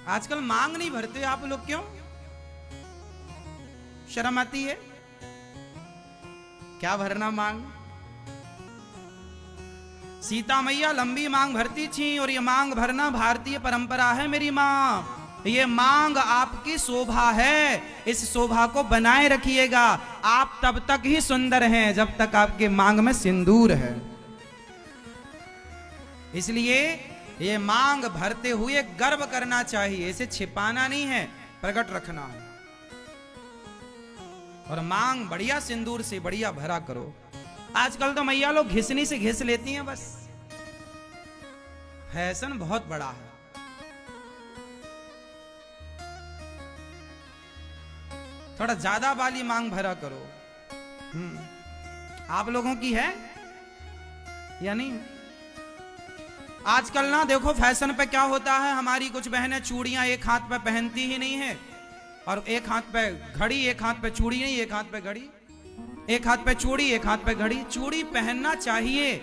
आजकल मांग नहीं भरते आप लोग, क्यों? शर्म आती है क्या भरना मांग? सीता मैया लंबी मांग भरती थी, और ये मांग भरना भारतीय परंपरा है मेरी मां। ये मांग आपकी शोभा है, इस शोभा को बनाए रखिएगा। आप तब तक ही सुंदर हैं जब तक आपके मांग में सिंदूर है। इसलिए ये मांग भरते हुए गर्व करना चाहिए, इसे छिपाना नहीं है, प्रकट रखना है। और मांग बढ़िया सिंदूर से बढ़िया भरा करो। आजकल तो मैया लोग घिसनी से घिस लेती हैं बस। फैशन बहुत बड़ा है। थोड़ा ज्यादा वाली मांग भरा करो। आप लोगों की है या नहीं? आजकल ना देखो फैशन पे क्या होता है, हमारी कुछ बहनें चूड़ियां एक हाथ पे पहनती ही नहीं है, और एक हाथ पे घड़ी, एक हाथ पे चूड़ी नहीं, एक हाथ पे घड़ी, एक हाथ पे चूड़ी, एक हाथ पे घड़ी। चूड़ी पहनना चाहिए।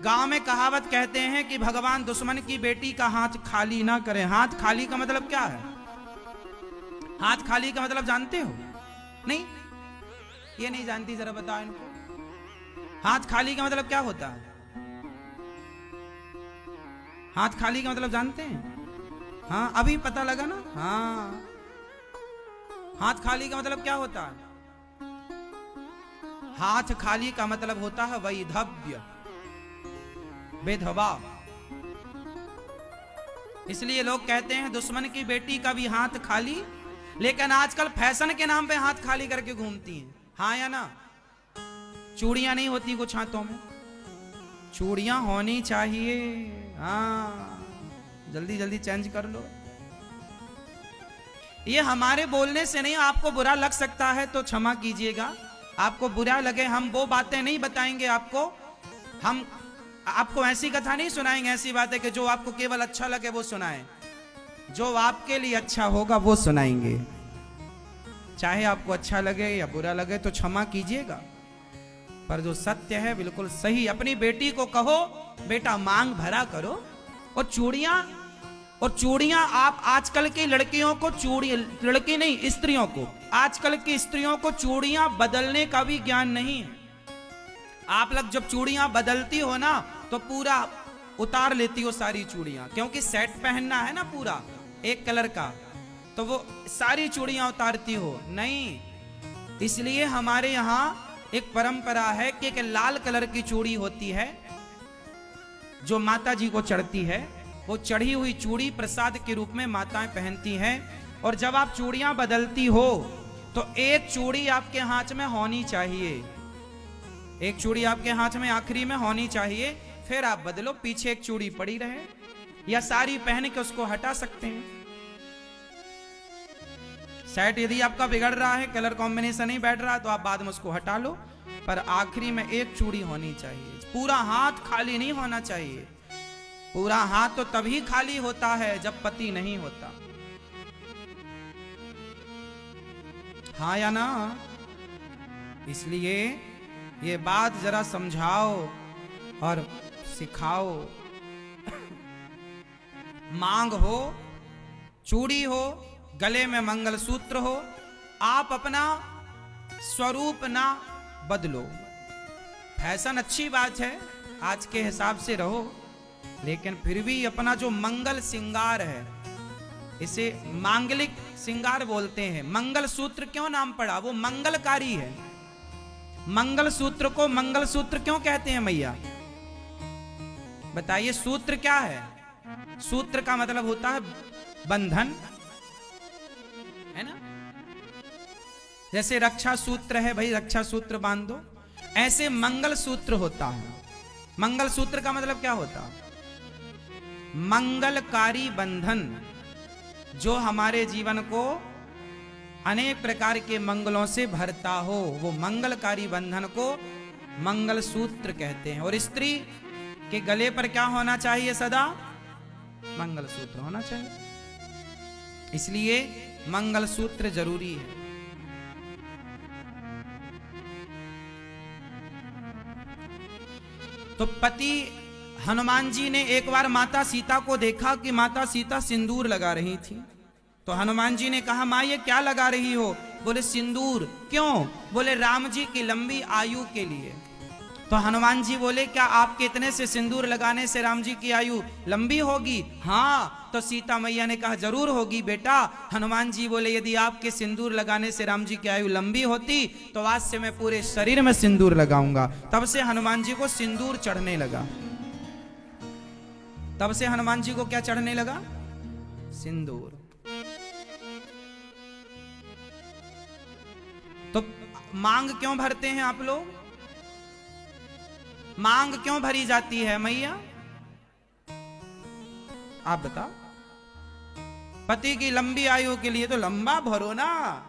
गांव में कहावत कहते हैं कि भगवान दुश्मन की बेटी का हाथ खाली ना करें। हाथ खाली का मतलब क्या है? हाथ खाली का मतलब जानते हो? नहीं, ये नहीं जानती, जरा बताओ इनको। हाथ खाली का मतलब क्या होता है? हाथ खाली का मतलब जानते हैं? हाँ, अभी पता लगा ना। हाँ, हाथ खाली का मतलब क्या होता है? हाथ खाली का मतलब होता है वैधव्य, विधवा। इसलिए लोग कहते हैं दुश्मन की बेटी का भी हाथ खाली, लेकिन आजकल फैशन के नाम पे हाथ खाली करके घूमती हैं। हाँ या ना? चूड़ियां नहीं होती कुछ हाथों में, चूड़ियां होनी चाहिए। हाँ, जल्दी जल्दी चेंज कर लो। ये हमारे बोलने से नहीं, आपको बुरा लग सकता है तो क्षमा कीजिएगा। आपको बुरा लगे, हम वो बातें नहीं बताएंगे आपको। हम आपको ऐसी कथा नहीं सुनाएंगे, ऐसी बातें कि जो आपको केवल अच्छा लगे वो सुनाएं। जो आपके लिए अच्छा होगा वो सुनाएंगे। चाहे आपको अच्छा लगे या बुरा लगे तो क्षमा कीजिएगा, पर जो सत्य है बिल्कुल सही। अपनी बेटी को कहो बेटा मांग भरा करो। और चूड़ियां आप आजकल की लड़कियों को, लड़की नहीं स्त्रियों को, आजकल की स्त्रियों को चूड़ियां बदलने का भी ज्ञान नहीं है। आप लोग जब चूड़ियां बदलती हो ना तो पूरा उतार लेती हो सारी चूड़ियां, क्योंकि सेट पहनना है ना पूरा एक कलर का, तो वो सारी चूड़ियां उतारती हो नहीं। इसलिए हमारे यहां एक परंपरा है कि एक लाल कलर की चूड़ी होती है जो माता जी को चढ़ती है। वो चढ़ी हुई चूड़ी प्रसाद के रूप में माताएं पहनती हैं। और जब आप चूड़ियां बदलती हो तो एक चूड़ी आपके हाथ में होनी चाहिए, एक चूड़ी आपके हाथ में आखिरी में होनी चाहिए, फिर आप बदलो। पीछे एक चूड़ी पड़ी रहे, या सारी पहन के उसको हटा सकते हैं। सेट यदि आपका बिगड़ रहा है, कलर कॉम्बिनेशन नहीं बैठ रहा, तो आप बाद में उसको हटा लो, पर आखिरी में एक चूड़ी होनी चाहिए। पूरा हाथ खाली नहीं होना चाहिए। पूरा हाथ तो तभी खाली होता है जब पति नहीं होता। हाँ या ना? इसलिए ये बात जरा समझाओ और सिखाओ। मांग हो, चूड़ी हो, गले में मंगलसूत्र हो, आप अपना स्वरूप ना बदलो। फैशन अच्छी बात है, आज के हिसाब से रहो, लेकिन फिर भी अपना जो मंगल श्रृंगार है, इसे मांगलिक श्रृंगार बोलते हैं। मंगलसूत्र क्यों नाम पड़ा? वो मंगलकारी है। मंगलसूत्र को मंगलसूत्र क्यों कहते हैं मैया? बताइए, सूत्र क्या है? सूत्र का मतलब होता है बंधन, है ना? जैसे रक्षा सूत्र है, भाई रक्षा सूत्र बांध दो, ऐसे मंगल सूत्र होता है। मंगल सूत्र का मतलब क्या होता है? मंगलकारी बंधन, जो हमारे जीवन को अनेक प्रकार के मंगलों से भरता हो, वो मंगलकारी बंधन को मंगल सूत्र कहते हैं। और स्त्री के गले पर क्या होना चाहिए? सदा मंगल सूत्र होना चाहिए। इसलिए मंगल सूत्र जरूरी है। तो पति हनुमान जी ने एक बार माता सीता को देखा कि माता सीता सिंदूर लगा रही थी। तो हनुमान जी ने कहा, माँ ये क्या लगा रही हो? बोले सिंदूर। क्यों? बोले राम जी की लंबी आयु के लिए। तो हनुमान जी बोले, क्या आपके इतने से सिंदूर लगाने से राम जी की आयु लंबी होगी? हाँ। तो सीता मैया ने कहा, जरूर होगी बेटा। हनुमान जी बोले, यदि आपके सिंदूर लगाने से राम जी की आयु लंबी होती तो आज से मैं पूरे शरीर में सिंदूर लगाऊंगा। तब से हनुमान जी को सिंदूर चढ़ने लगा। तब से हनुमान जी को क्या चढ़ने लगा? सिंदूर। तो मांग क्यों भरते हैं आप लोग? मांग क्यों भरी जाती है मैया? आप बताओ। पति की लंबी आयु के लिए तो लंबा भरो ना।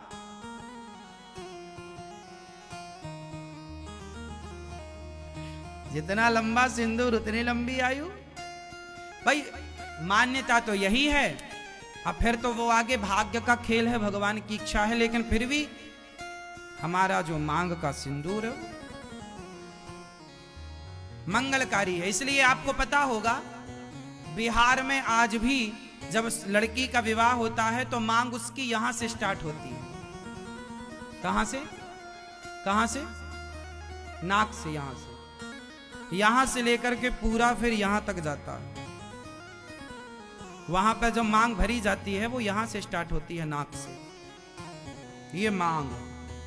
जितना लंबा सिंदूर उतनी लंबी आयु। भाई मान्यता तो यही है। अब फिर तो वो आगे भाग्य का खेल है, भगवान की इच्छा है, लेकिन फिर भी हमारा जो मांग का सिंदूर है मंगलकारी है। इसलिए आपको पता होगा बिहार में आज भी जब लड़की का विवाह होता है तो मांग उसकी यहां से स्टार्ट होती है। कहां से? कहां से? नाक से। यहां से लेकर के पूरा फिर यहां तक जाता है। वहां पर जब मांग भरी जाती है वो यहां से स्टार्ट होती है, नाक से। ये मांग।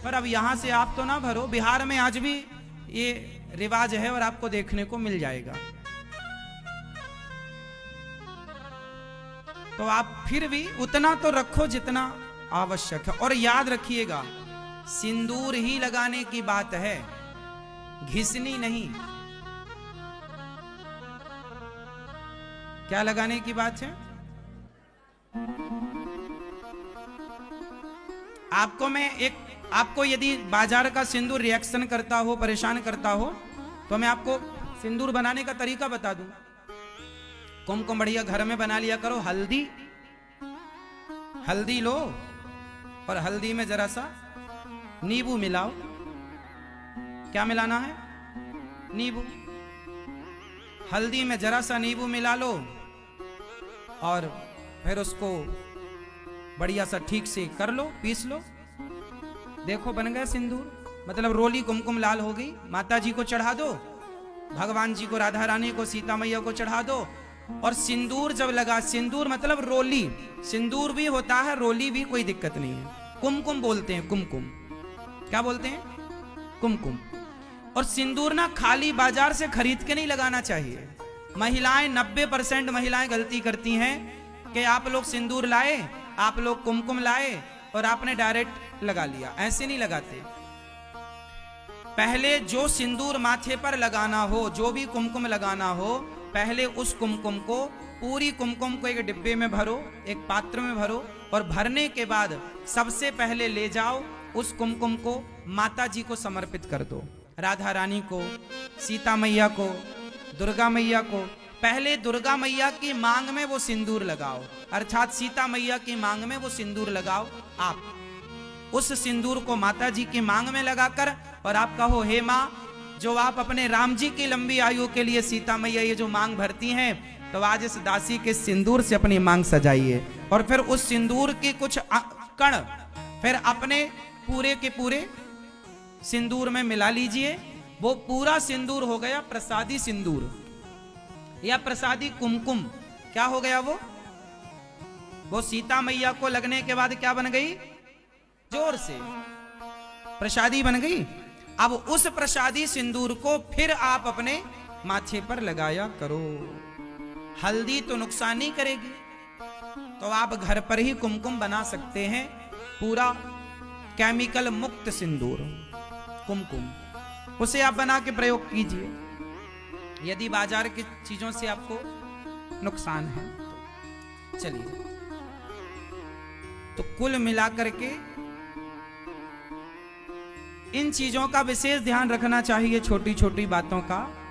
पर अब यहां से आप तो ना भरो। बिहार में आज भी ये रिवाज है और आपको देखने को मिल जाएगा। तो आप फिर भी उतना तो रखो जितना आवश्यक है। और याद रखिएगा, सिंदूर ही लगाने की बात है, घिसनी नहीं। क्या लगाने की बात है? आपको यदि बाजार का सिंदूर रिएक्शन करता हो, परेशान करता हो, तो मैं आपको सिंदूर बनाने का तरीका बता दूं। कुमकुम बढ़िया घर में बना लिया करो। हल्दी लो और हल्दी में जरा सा नींबू मिलाओ। क्या मिलाना है? नींबू। हल्दी में जरा सा नींबू मिला लो और फिर उसको बढ़िया सा ठीक से कर लो, पीस लो। देखो बन गया सिंदूर। मतलब रोली कुमकुम लाल हो गई। माता जी को चढ़ा दो, भगवान जी को, राधा रानी को, सीता मैया को चढ़ा दो। और सिंदूर जब लगा, सिंदूर मतलब रोली, सिंदूर भी होता है, रोली भी, कोई दिक्कत नहीं है। कुमकुम बोलते हैं, कुमकुम। क्या बोलते हैं? कुमकुम। और सिंदूर ना खाली बाजार से खरीद के नहीं लगाना चाहिए। महिलाएं 90% महिलाएं गलती करती हैं कि आप लोग सिंदूर लाए, आप लोग कुमकुम लाए और आपने डायरेक्ट लगा लिया। ऐसे नहीं लगाते। पहले जो सिंदूर माथे पर लगाना हो, जो भी कुमकुम लगाना हो, पहले उस कुमकुम को, पूरी कुमकुम को एक डिब्बे में भरो, एक पात्र में भरो। और भरने के बाद सबसे पहले ले जाओ उस कुमकुम को माता जी को समर्पित कर दो। राधा रानी को, सीता मैया को, दुर्गा मैया को। पहले दुर्गा मैया की मांग में वो सिंदूर लगाओ, अर्थात सीता मैया की मांग में वो सिंदूर लगाओ। आप उस सिंदूर को माता जी की मांग में लगाकर और आप कहो, हे माँ, जो आप अपने राम जी की लंबी आयु के लिए सीता मैया ये जो मांग भरती हैं, तो आज इस दासी के सिंदूर से अपनी मांग सजाइए। और फिर उस सिंदूर के कुछ कण फिर अपने पूरे के पूरे सिंदूर में मिला लीजिए। वो पूरा सिंदूर हो गया प्रसादी सिंदूर या प्रसादी कुमकुम। क्या हो गया वो सीता मैया को लगने के बाद क्या बन गई? जोर से प्रसादी बन गई। अब उस प्रसादी सिंदूर को फिर आप अपने माथे पर लगाया करो। हल्दी तो नुकसान नहीं करेगी, तो आप घर पर ही कुमकुम बना सकते हैं। पूरा केमिकल मुक्त सिंदूर कुमकुम, उसे आप बना के प्रयोग कीजिए। यदि बाजार की चीजों से आपको नुकसान है तो चलिए। तो कुल मिलाकर के इन चीजों का विशेष ध्यान रखना चाहिए, छोटी छोटी बातों का।